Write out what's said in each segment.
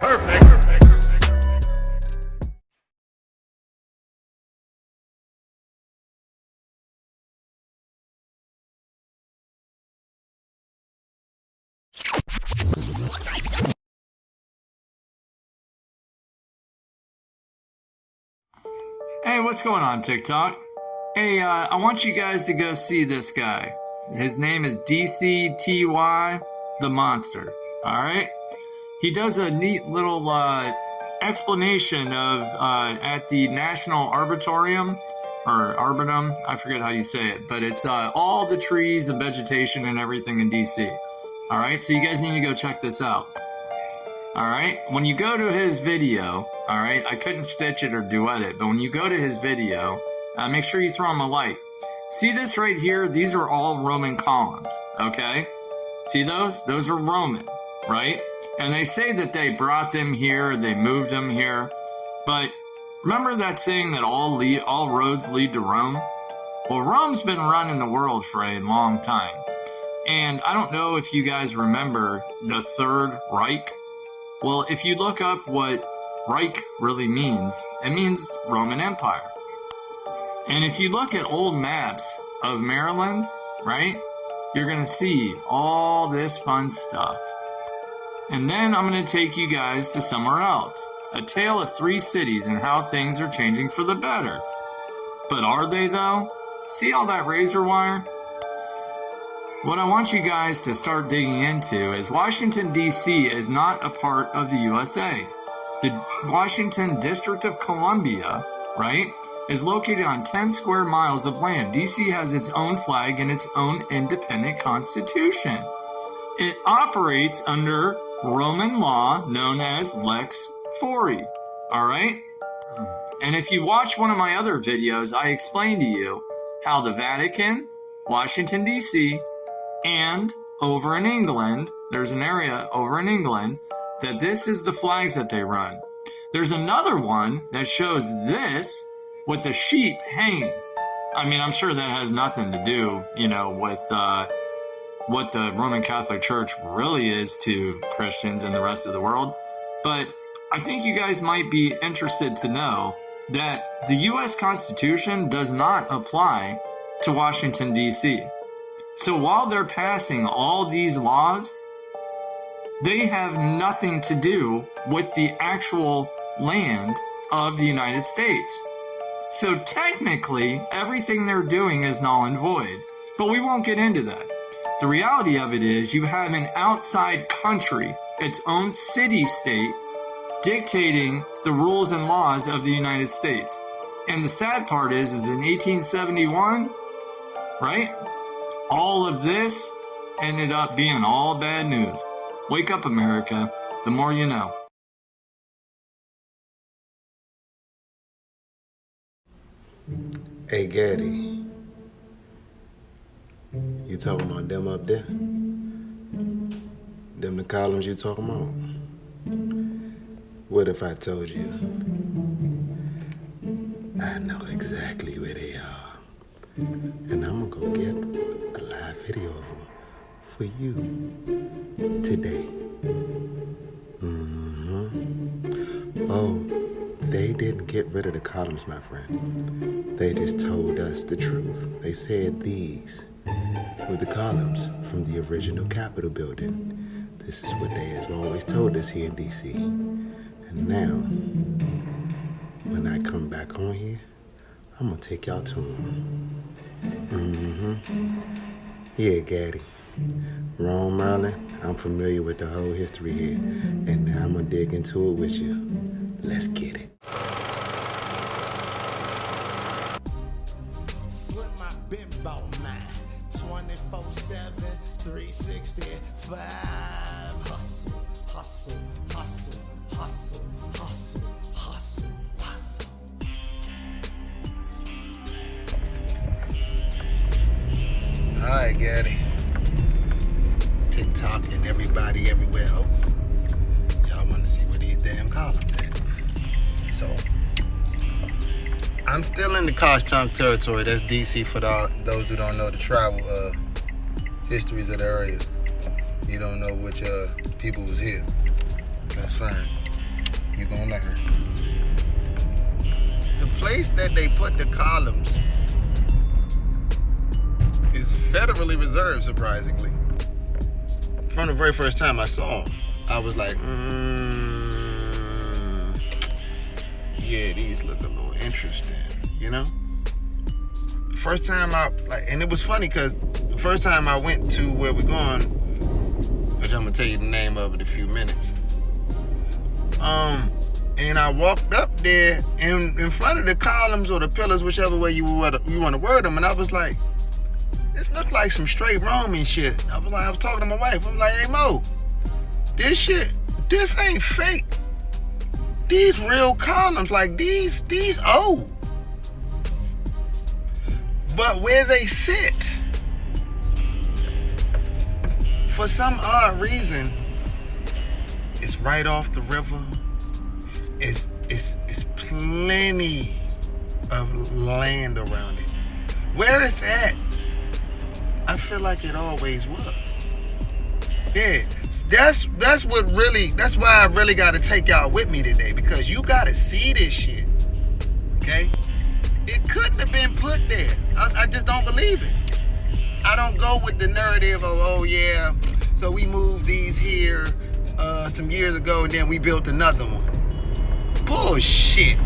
Hey, what's going on, TikTok? Hey, I want you guys to go see this guy. His name is DCTY the Monster. Alright? He does a neat little explanation of at the National Arboretum, or Arboretum, I forget how you say it, but it's all the trees and vegetation and everything in DC. Alright, so you guys need to go check this out. Alright, when you go to his video, alright, I couldn't stitch it or duet it, but when you go to his video, make sure you throw him a like. See this right here? These are all Roman columns, okay? See those? Those are Roman, right? And they say that they brought them here, they moved them here, but remember that saying that all roads lead to Rome? Well, Rome's been running the world for a long time. And I don't know if you guys remember the Third Reich. Well, if you look up what Reich really means, it means Roman Empire. And if you look at old maps of Maryland, right, you're going to see all this fun stuff. And then I'm going to take you guys to somewhere else. A tale of 3 cities and how things are changing for the better. But are they though? See all that razor wire? What I want you guys to start digging into is Washington, D.C. is not a part of the USA. The Washington District of Columbia, right, is located on 10 square miles of land. D.C. has its own flag and its own independent constitution. It operates under Roman law known as Lex Fori, all right? And if you watch one of my other videos, I explain to you how the Vatican, Washington, D.C., and over in England, there's an area over in England that this is the flags that they run. There's another one that shows this with the sheep hanging. I mean, I'm sure that has nothing to do, you know, with what the Roman Catholic Church really is to Christians and the rest of the world. But I think you guys might be interested to know that the U.S. Constitution does not apply to Washington, D.C. So while they're passing all these laws, they have nothing to do with the actual land of the United States. So technically, everything they're doing is null and void. But we won't get into that. The reality of it is you have an outside country, its own city-state, dictating the rules and laws of the United States. And the sad part is in 1871, right? All of this ended up being all bad news. Wake up, America. The more you know. Hey, Gaddy. You talking about them up there? Them the columns you talking about? What if I told you I know exactly where they are? And I'm gonna go get a live video of them for you today. Oh, they didn't get rid of the columns, my friend. They just told us the truth. They said these were the columns from the original Capitol building. This is what they have always told us here in D.C. And now, when I come back on here, I'm gonna take y'all to them. Yeah, Gaddy. Rome, Maryland, I'm familiar with the whole history here. And now I'm gonna dig into it with you. Let's get it. Slip my bimbo mind. 24/7, 365. Hustle, hustle, hustle, hustle, hustle, hustle, hustle. All right, Gaddy. TikTok and everybody everywhere else. Y'all want to see where these damn columns at. So, I'm still in the Cashapp territory. That's DC for those who don't know the tribal histories of the area. You don't know which people was here. That's fine. You're gonna learn. The place that they put the columns is federally reserved, surprisingly. From the very first time I saw them, I was like, yeah, these look a little interesting, you know? The first time and it was funny because the first time I went to where we're going, which I'm gonna tell you the name of it in a few minutes. And I walked up there and in front of the columns or the pillars, whichever way you want to word them, and I was like, this looked like some straight Roman shit. I was talking to my wife. I'm like, hey Mo, this ain't fake. These real columns, like these old. But where they sit, for some odd reason, it's right off the river. It's plenty of land around it. Where it's at, I feel like it always was. Yeah, that's why I really got to take y'all with me today, because you got to see this shit. Okay? It couldn't have been put there. I just don't believe it. I don't go with the narrative of, oh yeah, so we moved these here some years ago and then we built another one. Bullshit.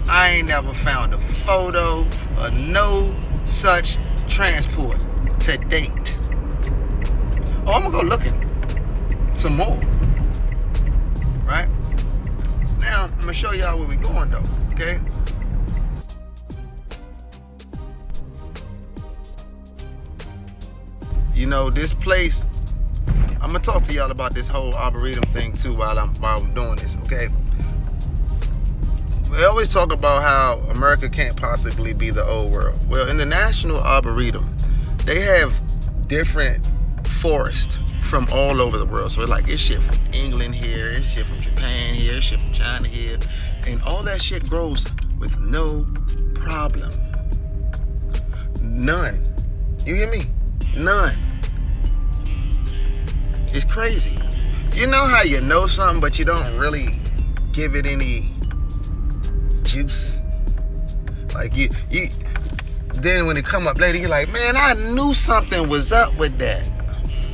I ain't never found a photo of no such transport to date. Oh, I'm gonna go looking some more. Right? Now, I'm gonna show y'all where we going though, okay? You know, this place, I'm gonna talk to y'all about this whole Arboretum thing too while I'm doing this, okay? We always talk about how America can't possibly be the old world. Well, in the National Arboretum, they have different forests from all over the world. So it's shit from England here, it's shit from Japan here, it's shit from China here, and all that shit grows with no problem. None. You hear me? None. It's crazy. You know how you know something, but you don't really give it any juice? Like you then when it come up later, you're like, man, I knew something was up with that.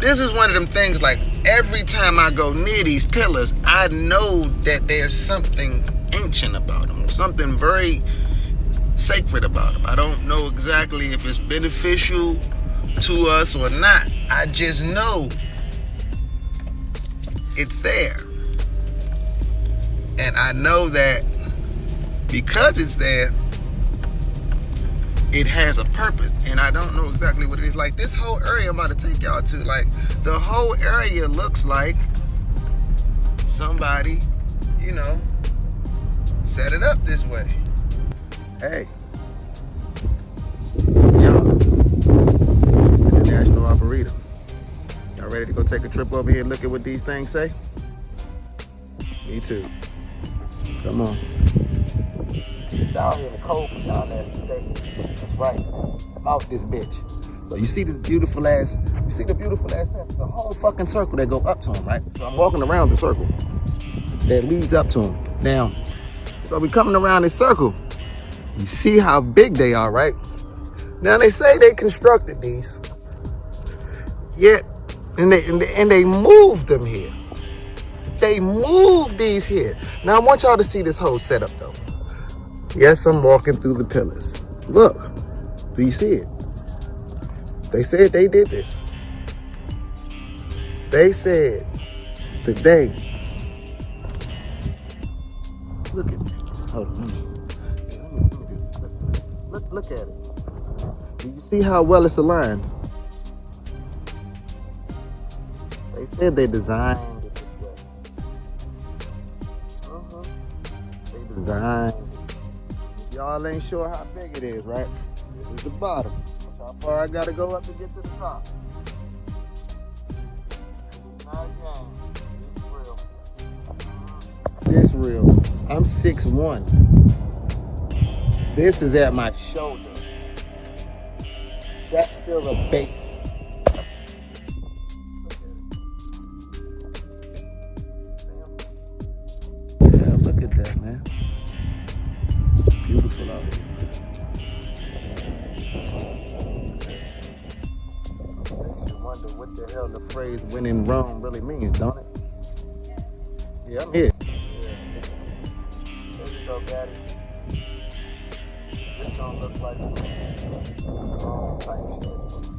This is one of them things, like every time I go near these pillars, I know that there's something ancient about them, something very sacred about them. I don't know exactly if it's beneficial to us or not. I just know it's there. And I know that because it's there, it has a purpose, and I don't know exactly what it is. Like this whole area I'm about to take y'all to, like the whole area looks like somebody, you know, set it up this way. Hey, y'all, in the National Arboretum, y'all ready to go take a trip over here and look at what these things say? Me too. Come on. It's out here in the cold for y'all last day. That's right. I'm out this bitch. So you see this beautiful ass, the whole fucking circle that go up to him, right? So I'm walking around the circle that leads up to him. Now, so we coming around this circle. You see how big they are, right? Now they say they constructed these. Yet, and they moved them here. They moved these here. Now I want y'all to see this whole setup though. Yes, I'm walking through the pillars. Look, do you see it? They said they did this. They said today. Look at it. Hold on. Look at it. Do you see how well it's aligned? They said they designed it this way. They designed it. Y'all ain't sure how big it is, right? This is the bottom. That's how far I gotta go up to get to the top. It's not a game. It's real. I'm 6'1". This is at my shoulder. That's still a base. beautiful out here. Makes you wonder what the hell the phrase "when in Rome" really means, don't it? Yeah, I'm here. Yeah. There you go, Daddy. This don't look like some Rome type shit.